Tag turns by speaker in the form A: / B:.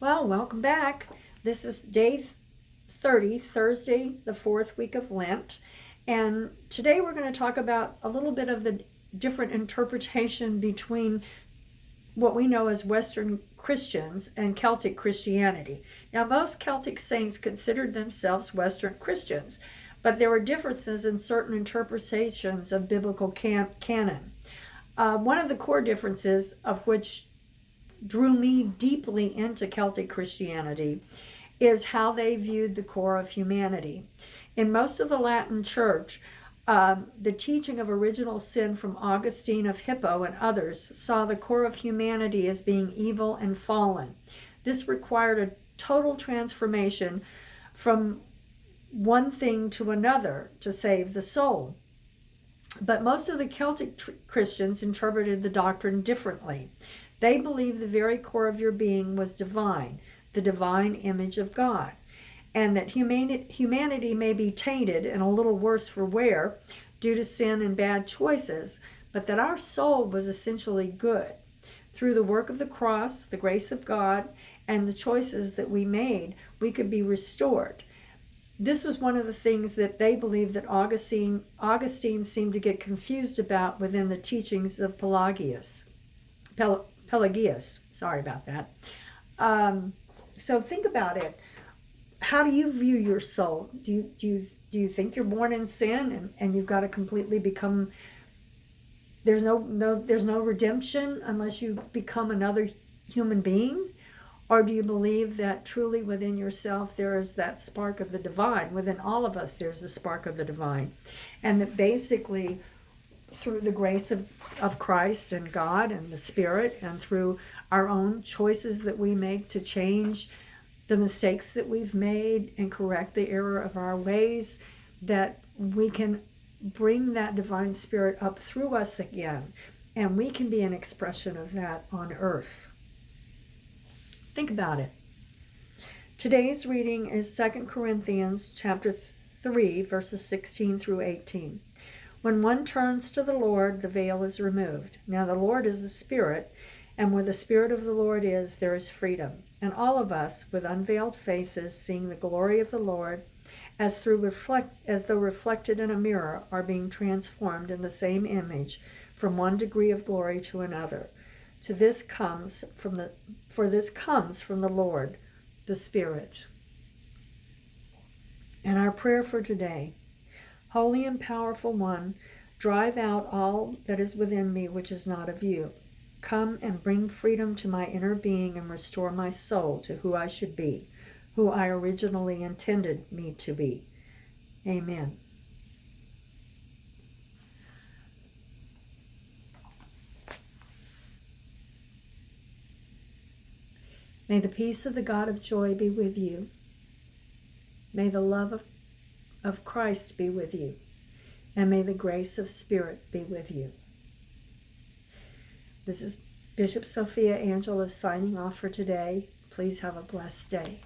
A: Well, welcome back. This is day 30, Thursday, the fourth week of Lent. And today we're going to talk about a little bit of the different interpretation between what we know as Western Christians and Celtic Christianity. Now, most Celtic saints considered themselves Western Christians, but there were differences in certain interpretations of biblical canon. One of the core differences, of which drew me deeply into Celtic Christianity, is how they viewed the core of humanity. In most of the Latin Church, the teaching of original sin from Augustine of Hippo and others saw the core of humanity as being evil and fallen. This required a total transformation from one thing to another to save the soul. But most of the Celtic Christians interpreted the doctrine differently. They believed the very core of your being was divine, the divine image of God, and that humanity may be tainted and a little worse for wear due to sin and bad choices, but that our soul was essentially good. Through the work of the cross, the grace of God, and the choices that we made, we could be restored. This was one of the things that they believed that Augustine seemed to get confused about within the teachings of Pelagius. Sorry about that. So think about it. How do you view your soul? Do you think you're born in sin and you've got to completely become? There's no redemption unless you become another human being, or do you believe that truly within yourself there is that spark of the divine? Within all of us, there's a spark of the divine, and that basically, through the grace of Christ and God and the Spirit, and through our own choices that we make to change the mistakes that we've made and correct the error of our ways, that we can bring that divine Spirit up through us again, and we can be an expression of that on earth. Think about it. Today's reading is 2 Corinthians chapter 3, verses 16 through 18. When one turns to the Lord, the veil is removed. Now the Lord is the Spirit, and where the Spirit of the Lord is, there is freedom. And all of us, with unveiled faces, seeing the glory of the Lord, as though reflected in a mirror, are being transformed in the same image from one degree of glory to another. For this comes from the Lord, the Spirit. And our prayer for today: Holy and powerful one, drive out all that is within me which is not of you. Come and bring freedom to my inner being and restore my soul to who I should be, who I originally intended me to be. Amen. May the peace of the God of joy be with you. May the love of Christ be with you, and may the grace of Spirit be with you. This is Bishop Sophia Angela signing off for today. Please have a blessed day.